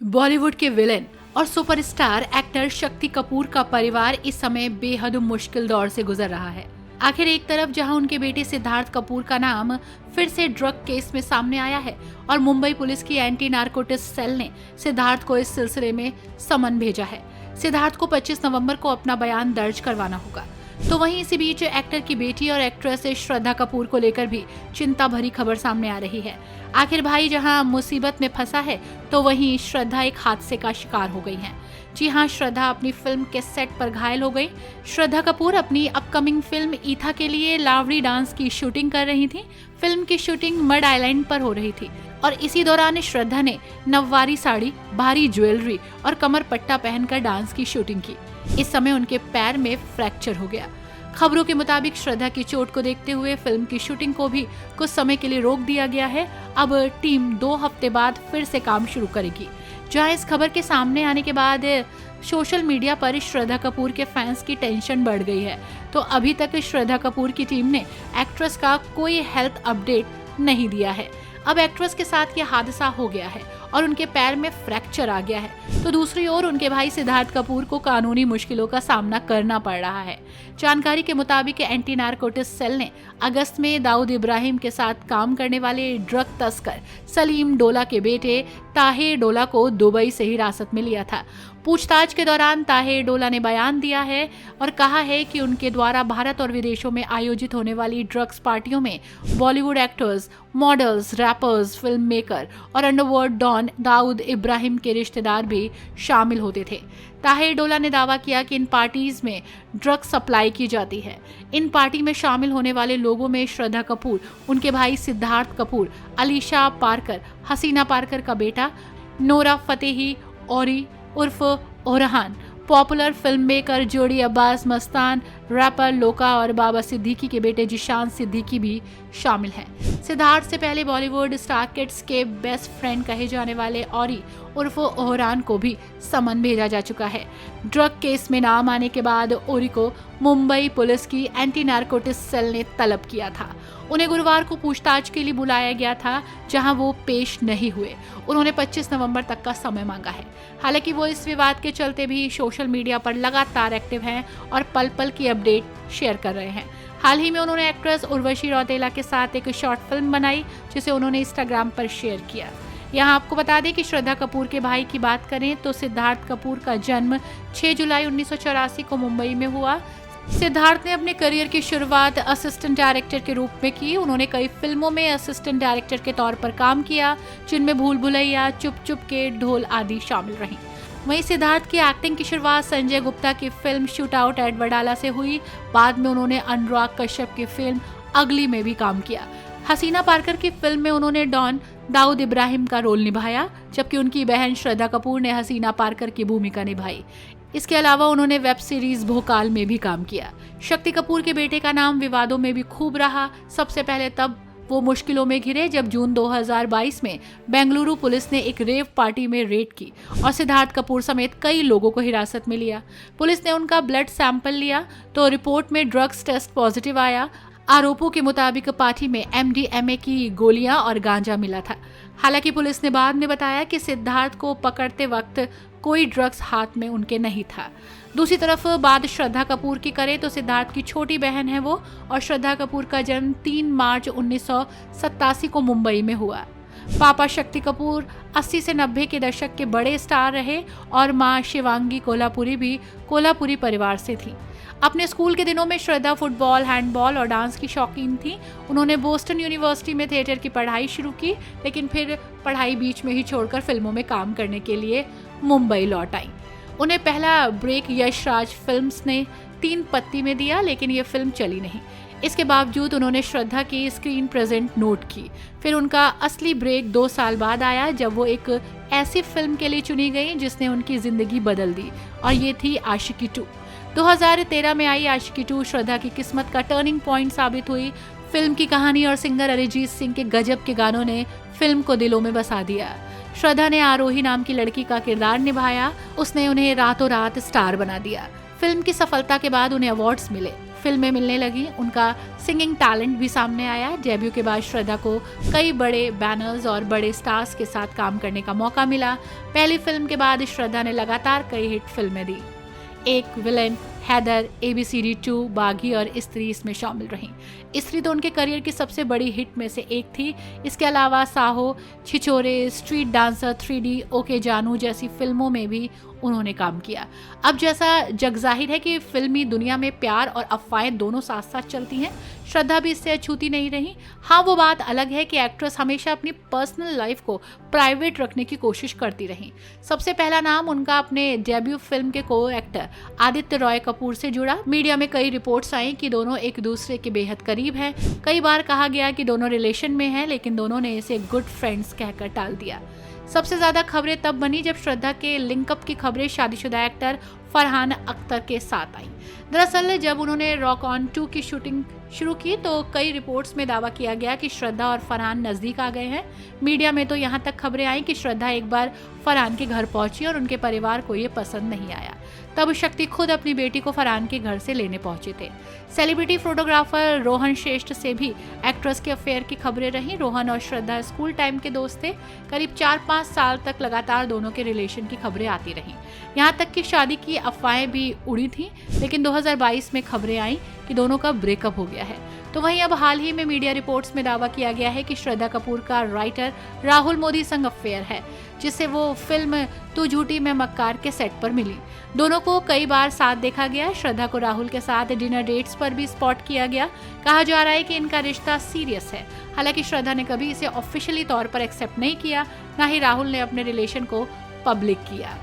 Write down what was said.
बॉलीवुड के विलेन और superstar actor Shakti Kapoor का परिवार इस समय बेहद मुश्किल दौर से गुजर रहा है। आखिर एक तरफ जहां उनके बेटे सिद्धार्थ कपूर का नाम फिर से ड्रग केस में सामने आया है और मुंबई पुलिस की एंटी नारकोटिक्स सेल ने सिद्धार्थ को इस सिलसिले में समन भेजा है। सिद्धार्थ को 25 नवंबर को अपना बयान दर्ज करवाना होगा। तो वहीं इसी बीच एक्टर की बेटी और एक्ट्रेस श्रद्धा कपूर को लेकर भी चिंता भरी खबर सामने आ रही है। आखिर भाई जहां मुसीबत में फंसा है तो वहीं श्रद्धा एक हादसे का शिकार हो गई हैं। जी हां, श्रद्धा अपनी फिल्म के सेट पर घायल हो गई। श्रद्धा कपूर अपनी अपकमिंग फिल्म ईथा के लिए लावड़ी डांस की शूटिंग कर रही थी। फिल्म की शूटिंग मड आइलैंड पर हो रही थी और इसी दौरान श्रद्धा ने नववारी साड़ी, भारी ज्वेलरी और कमर पट्टा पहनकर डांस की शूटिंग की। इस समय उनके पैर में फ्रैक्चर हो गया। खबरों के मुताबिक श्रद्धा की चोट को देखते हुए फिल्म की शूटिंग को भी कुछ समय के लिए रोक दिया गया है। अब टीम 2 हफ्ते बाद फिर से काम शुरू करेगी। जहां इस खबर के सामने आने के बाद सोशल मीडिया पर श्रद्धा कपूर के फैंस की टेंशन बढ़ गई है। तो अभी तक श्रद्धा कपूर की टीम ने एक्ट्रेस का कोई हेल्थ अपडेट नहीं दिया है। अब एक्ट्रेस के साथ ये हादसा हो गया है और उनके पैर में फ्रैक्चर आ गया है, तो दूसरी ओर उनके भाई सिद्धार्थ कपूर को कानूनी मुश्किलों का सामना करना पड़ रहा है। जानकारी के मुताबिक एंटी नारकोटिक्स सेल ने अगस्त में दाऊद इब्राहिम के साथ काम करने वाले ड्रग तस्कर सलीम डोला के बेटे ताहिर डोला को दुबई से हिरासत में लिया था। पूछताछ के दौरान ताहिर डोला ने बयान दिया है और कहा है कि उनके द्वारा भारत और विदेशों में आयोजित होने वाली ड्रग्स पार्टियों में Bollywood actors, models, rappers, film maker और अंडरवर्ल्ड डॉन दाऊद इब्राहिम के रिश्तेदार भी शामिल होते थे। ताहिर डोला ने दावा किया कि इन पार्टीज में ड्रग सप्लाई की जाती है। इन पार्टी में शामिल होने वाले लोगों में श्रद्धा कपूर, उनके भाई सिद्धार्थ कपूर, अलीशा पारकर, हसीना पारकर का बेटा, नोरा फतेही औरी उर्फ ओरहान, पॉपुलर फिल्म मेकर जोड़ी अब्बास मस्तान, रैपर लोका और बाबा सिद्दीकी के बेटे जिशान सिद्दीकी भी शामिल हैं। सिद्धार्थ से पहले बॉलीवुड स्टार किड्स के बेस्ट फ्रेंड कहे जाने वाले औरी उर्फ ओहरान को भी समन भेजा जा चुका है। ड्रग केस में नाम आने के बाद ओरी को मुंबई पुलिस की एंटी नारकोटिक्स सेल ने तलब किया था। उन्हें गुरुवार को पूछताछ के लिए बुलाया गया था, जहां वो पेश नहीं हुए। उन्होंने 25 नवंबर तक का समय मांगा है। हालांकि वो इस विवाद के चलते भी सोशल मीडिया पर लगातार एक्टिव हैं और पल पल की अपडेट शेयर कर रहे हैं। हाल ही में उन्होंने एक्ट्रेस उर्वशी रौतेला के साथ एक शॉर्ट फिल्म बनाई, जिसे उन्होंने इंस्टाग्राम पर शेयर किया। यहाँ आपको बता दें कि श्रद्धा कपूर के भाई की बात करें तो सिद्धार्थ कपूर का जन्म 6 जुलाई 1984 को मुंबई में हुआ। सिद्धार्थ ने अपने करियर की शुरुआत असिस्टेंट डायरेक्टर के रूप में की। उन्होंने कई फिल्मों में असिस्टेंट डायरेक्टर के तौर पर काम किया, जिनमें भूल भुलैया, चुप चुप के, ढोल आदि शामिल रहीं। वहीं सिद्धार्थ की एक्टिंग की शुरुआत संजय गुप्ता की film shoot out at Wadala से हुई। बाद में उन्होंने अनुराग कश्यप की फिल्म अगली में भी काम किया। हसीना पारकर की फिल्म में उन्होंने डॉन दाऊद इब्राहिम का रोल निभाया, जबकि उनकी बहन श्रद्धा कपूर ने हसीना पारकर की भूमिका निभाई। इसके अलावा उन्होंने वेब सीरीज भोकाल में भी काम किया। शक्ति कपूर के बेटे का नाम विवादों में भी खूब रहा। सबसे पहले तब वो मुश्किलों में घिरे जब जून 2022 में बेंगलुरु पुलिस ने एक रेव पार्टी में रेड की और सिद्धार्थ कपूर समेत कई लोगों को हिरासत में लिया। पुलिस ने उनका ब्लड सैंपल लिया तो रिपोर्ट में ड्रग्स टेस्ट पॉजिटिव आया। आरोपों के मुताबिक पार्टी में MDMA की गोलियां और गांजा मिला था। हालांकि पुलिस ने बाद में बताया कि सिद्धार्थ को पकड़ते वक्त कोई ड्रग्स हाथ में उनके नहीं था। दूसरी तरफ बात श्रद्धा कपूर की करें तो सिद्धार्थ की छोटी बहन है वो, और श्रद्धा कपूर का जन्म 3 मार्च 1987 को मुंबई में हुआ। पापा शक्ति कपूर 80 से 90 के दशक के बड़े स्टार रहे और मां शिवांगी कोल्हापुरी भी कोल्हापुरी परिवार से थी। अपने स्कूल के दिनों में श्रद्धा फुटबॉल, हैंडबॉल और डांस की शौकीन थी। उन्होंने बोस्टन यूनिवर्सिटी में थिएटर की पढ़ाई शुरू की, लेकिन फिर पढ़ाई बीच में ही छोड़कर फिल्मों में काम करने के लिए मुंबई लौट आई। उन्हें पहला ब्रेक यश राज फिल्म्स ने 3 पत्ती में दिया, लेकिन ये फिल्म चली नहीं। इसके बावजूद उन्होंने श्रद्धा की स्क्रीन प्रेजेंट नोट की। फिर उनका असली ब्रेक 2 साल बाद आया, जब वो एक ऐसी फिल्म के लिए चुनी गई जिसने उनकी जिंदगी बदल दी, और ये थी आशिकी 2। 2013 में आई आशिकी 2 श्रद्धा की किस्मत का टर्निंग पॉइंट साबित हुई। फिल्म की कहानी और सिंगर अरिजीत सिंह के गजब के गानों ने फिल्म को दिलों में बसा दिया। श्रद्धा ने आरोही नाम की लड़की का किरदार निभाया। उसने उन्हें रातों रात स्टार बना दिया। फिल्म की सफलता के बाद उन्हें अवार्ड्स मिले। फिल्में मिलने लगी, उनका सिंगिंग टैलेंट भी सामने आया। डेब्यू के बाद श्रद्धा को कई बड़े बैनर्स और बड़े स्टार्स के साथ काम करने का मौका मिला। पहली फिल्म के बाद श्रद्धा ने लगातार कई हिट फिल्में दी। एक विलेन, हैदर, ABCD 2, बागी और स्त्री इसमें शामिल रहीं। स्त्री तो उनके करियर की सबसे बड़ी हिट में से एक थी। इसके अलावा साहो, छिछोरे, स्ट्रीट डांसर, 3D, ओके जानू जैसी फिल्मों में भी उन्होंने काम किया। अब जैसा जग जाहिर है कि फिल्मी दुनिया में प्यार और अफवाहें दोनों साथ साथ चलती हैं, श्रद्धा भी इससे अछूती नहीं रही। हाँ, वो बात अलग है कि एक्ट्रेस हमेशा अपनी पर्सनल लाइफ को प्राइवेट रखने की कोशिश करती रही। सबसे पहला नाम उनका अपने डेब्यू फिल्म के को एक्टर आदित्य रॉय कपूर से जुड़ा। मीडिया में कई रिपोर्ट्स आई कि दोनों एक दूसरे के बेहद करीब हैं। कई बार कहा गया कि दोनों रिलेशन में हैं, लेकिन दोनों ने इसे गुड फ्रेंड्स कहकर टाल दिया। सबसे ज्यादा खबरें तब बनी जब श्रद्धा के लिंकअप की खबरें शादीशुदा एक्टर फरहान अख्तर के साथ आई। दरअसल जब उन्होंने रॉक ऑन 2 की शूटिंग शुरू की तो कई रिपोर्ट्स में दावा किया गया कि श्रद्धा और फरहान नजदीक आ गए हैं। मीडिया में तो यहाँ तक खबरें आई कि श्रद्धा एक बार फरहान के घर पहुंची और उनके परिवार को ये पसंद नहीं आया। तब शक्ति खुद अपनी बेटी को फरहान के घर से लेने पहुंचे थे। सेलिब्रिटी फोटोग्राफर रोहन श्रेष्ठ से भी एक्ट्रेस के अफेयर की खबरें रहीं। रोहन और श्रद्धा स्कूल टाइम के दोस्त थे। करीब 4-5 साल तक लगातार दोनों के रिलेशन की खबरें आती रहीं। यहाँ तक कि शादी की अफवाहें भी उड़ी थी, लेकिन 2022 में खबरें आई कि दोनों का ब्रेकअप हो गया है। तो वहीं अब हाल ही में मीडिया रिपोर्ट्स में दावा किया गया है कि श्रद्धा कपूर का राइटर राहुल मोदी संग अफेयर है, जिससे वो फिल्म तू झूठी मैं मक्कार के सेट पर मिली। दोनों को कई बार साथ देखा गया। श्रद्धा को राहुल के साथ डिनर डेट्स पर भी स्पॉट किया गया। कहा जा रहा है कि इनका रिश्ता सीरियस है। हालांकि श्रद्धा ने कभी इसे ऑफिशियली तौर पर एक्सेप्ट नहीं किया, ना ही राहुल ने अपने रिलेशन को पब्लिक किया।